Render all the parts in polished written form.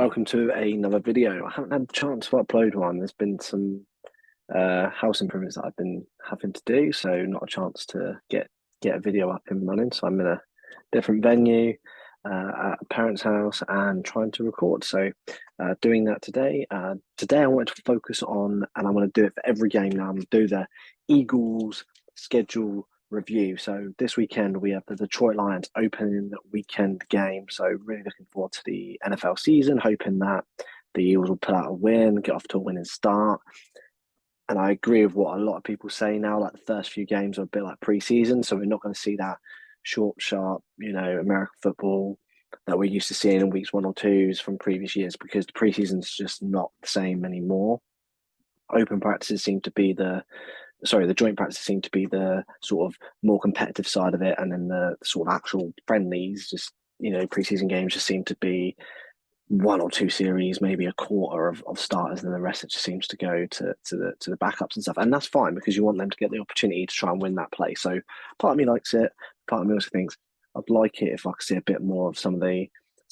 Welcome to another video. I haven't had a chance to upload one. There's been some house improvements that I've been having to do, so not a chance to get a video up and running. So I'm in a different venue at a parent's house and trying to record. So doing that today. Today I wanted to focus on, and I'm going to do it for every game now. I'm going to do the Eagles schedule review. So this weekend we have the Detroit Lions opening weekend game. So really looking forward to the NFL season, hoping that the Eagles will put out a win, get off to a winning start. And I agree with what a lot of people say now, like the first few games are a bit like preseason. So we're not going to see that short, sharp, American football that we're used to seeing in weeks 1 or 2 from previous years because the preseason's just not the same anymore. Open practices seem to be the joint practices seem to be the sort of more competitive side of it, and then the sort of actual friendlies, just preseason games just seem to be 1 or 2 series, maybe a quarter of starters, and the rest it just seems to go to the backups and stuff. And that's fine because you want them to get the opportunity to try and win that play. So part of me likes it. Part of me also thinks I'd like it if I could see a bit more of some,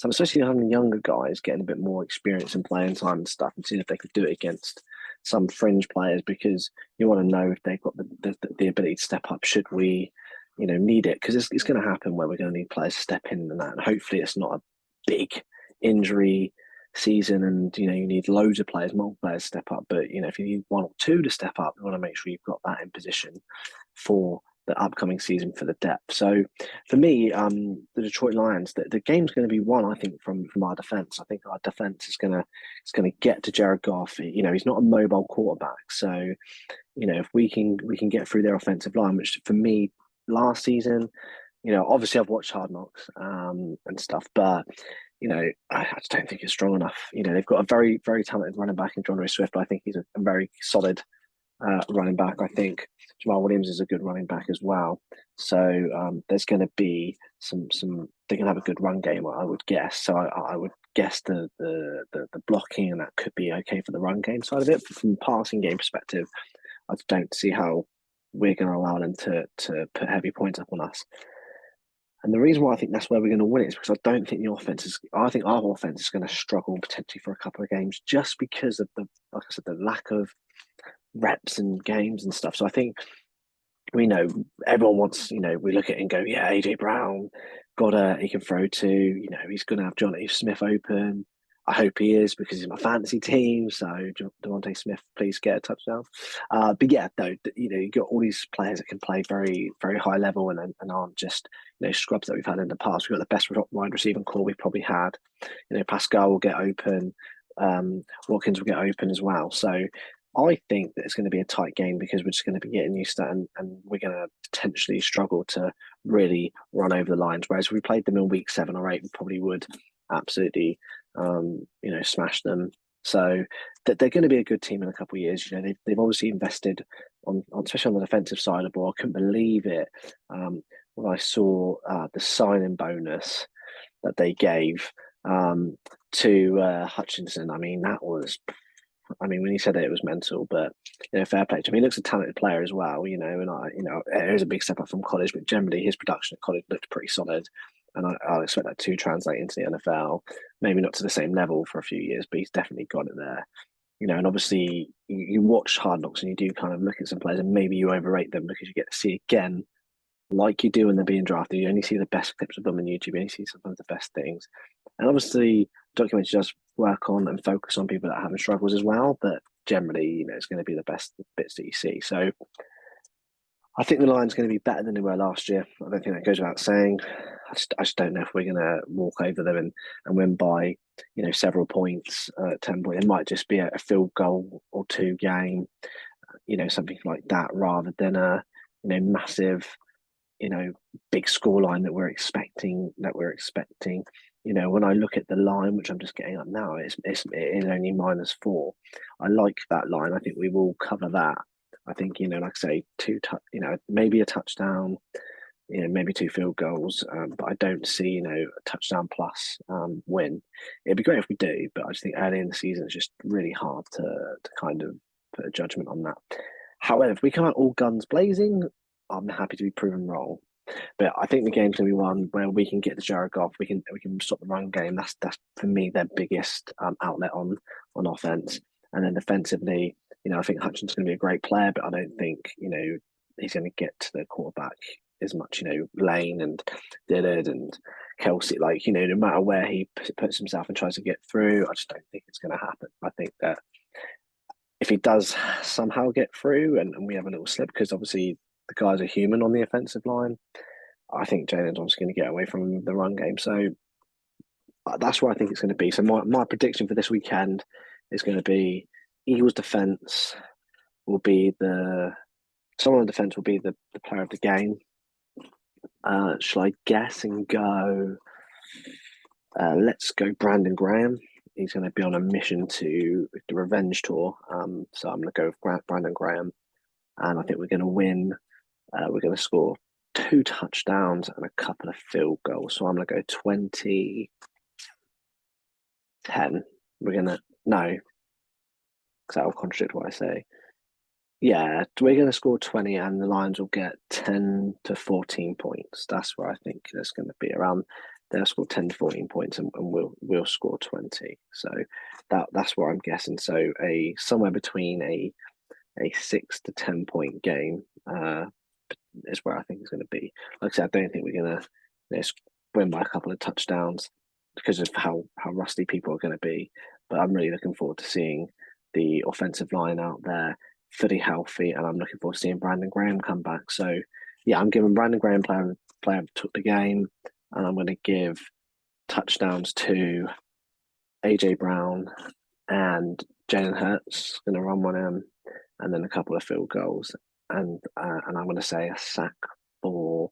especially some of the younger guys getting a bit more experience in playing time and stuff, and seeing if they could do it against some fringe players, because you want to know if they've got the ability to step up should we need it, because it's going to happen where we're going to need players to step in and that, and hopefully it's not a big injury season and you need loads of players, multiple players step up. But if you need 1 or 2 to step up, you want to make sure you've got that in position for the upcoming season for the depth. So for me, the Detroit Lions, the game's going to be won, I think, from our defense. I think our defense is going to get to Jared Goff. He's not a mobile quarterback, so if we can get through their offensive line, which for me last season, obviously I've watched Hard Knocks and stuff, but I just don't think it's strong enough. They've got a very, very talented running back in John Swift, but I think he's a very solid running back. I think Jamal Williams is a good running back as well. So there's going to be some. They're going to have a good run game, I would guess. So I would guess the blocking and that could be okay for the run game side of it. But from a passing game perspective, I don't see how we're going to allow them to put heavy points up on us. And the reason why I think that's where we're going to win it is because I don't think I think our offense is going to struggle potentially for a couple of games just because of like I said, the lack of reps and games and stuff. So I think we know everyone wants, we look at it and go, yeah, AJ Brown he can throw to, he's going to have Johnny Smith open. I hope he is because he's my fantasy team. So Devontae Smith, please get a touchdown. But yeah, though, you've got all these players that can play very, very high level and aren't just scrubs that we've had in the past. We've got the best wide receiving core we've probably had. Pascal will get open. Watkins will get open as well. So I think that it's going to be a tight game because we're just going to be getting used to that, and we're going to potentially struggle to really run over the lines. Whereas if we played them in week 7 or 8, we probably would absolutely smash them. So they're going to be a good team in a couple of years. They've obviously invested on especially on the defensive side of the ball. I couldn't believe it when I saw the signing bonus that they gave to Hutchinson. When he said it was mental, but fair play to him. He looks a talented player as well, and it was a big step up from college, but generally his production at college looked pretty solid. And I'll expect that to translate into the NFL. Maybe not to the same level for a few years, but he's definitely got it there. And obviously you watch Hard Knocks and you do kind of look at some players and maybe you overrate them because you get to see again, like you do when they're being drafted. You only see the best clips of them on YouTube. You only see sometimes the best things. And obviously, documentary does work on and focus on people that are having struggles as well. But generally, it's going to be the best bits that you see. So I think the Lions going to be better than they were last year. I don't think that goes without saying. I just don't know if we're going to walk over them and win by, several points, 10 points. It might just be a field goal or 2 game, something like that, rather than a, massive, big scoreline that we're expecting. When I look at the line, which I'm just getting up now, it is only -4. I like that line. I think we will cover that. I think, like I say, maybe a touchdown, maybe 2 field goals, but I don't see, a touchdown plus win. It'd be great if we do, but I just think early in the season it's just really hard to kind of put a judgment on that. However, if we come out all guns blazing, I'm happy to be proven wrong. But I think the game's going to be one where we can get the Jared Goff, we can stop the run game. That's for me their biggest outlet on offense, and then defensively, I think Hutchinson's going to be a great player, but I don't think he's going to get to the quarterback as much. Lane and Dillard and Kelsey, like no matter where he puts himself and tries to get through, I just don't think it's going to happen. I think that if he does somehow get through and we have a little slip, because obviously the guys are human on the offensive line, I think Jalen Johnson going to get away from the run game. So that's where I think it's going to be. So my prediction for this weekend is going to be Eagles defense will be someone on defense will be the player of the game. Shall I guess and go? Let's go Brandon Graham. He's going to be on a mission to the revenge tour. So I'm going to go with Brandon Graham, and I think we're going to win. We're going to score 2 touchdowns and a couple of field goals. So I'm going to go 20-10. We're going to, no, because that'll contradict what I say. Yeah, we're going to score 20 and the Lions will get 10 to 14 points. That's where I think there's going to be around. They'll score 10 to 14 points and we'll score 20. So that's what I'm guessing. So somewhere between a 6 to 10 point game is where I think it's going to be. Like I said, I don't think we're going to win by a couple of touchdowns because of how rusty people are going to be. But I'm really looking forward to seeing the offensive line out there fully healthy, and I'm looking forward to seeing Brandon Graham come back. So yeah, I'm giving Brandon Graham player took the game, and I'm going to give touchdowns to AJ Brown and Jalen Hurts. Going to run one of them, and then a couple of field goals, and I'm going to say a sack for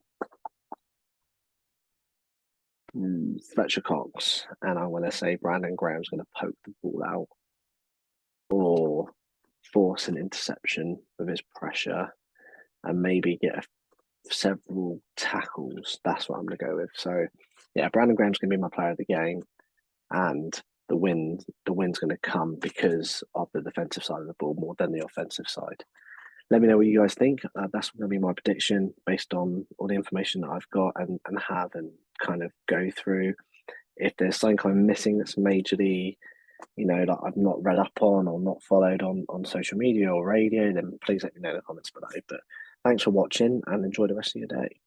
Fletcher Cox, and I'm going to say Brandon Graham's going to poke the ball out or force an interception with his pressure and maybe get several tackles. That's what I'm going to go with. So yeah, Brandon Graham's going to be my player of the game, and the win's going to come because of the defensive side of the ball more than the offensive side. Let me know what you guys think. That's going to be my prediction based on all the information that I've got and have and kind of go through. If there's something I'm missing that's majorly, that I've not read up on or not followed on social media or radio, then please let me know in the comments below. But thanks for watching and enjoy the rest of your day.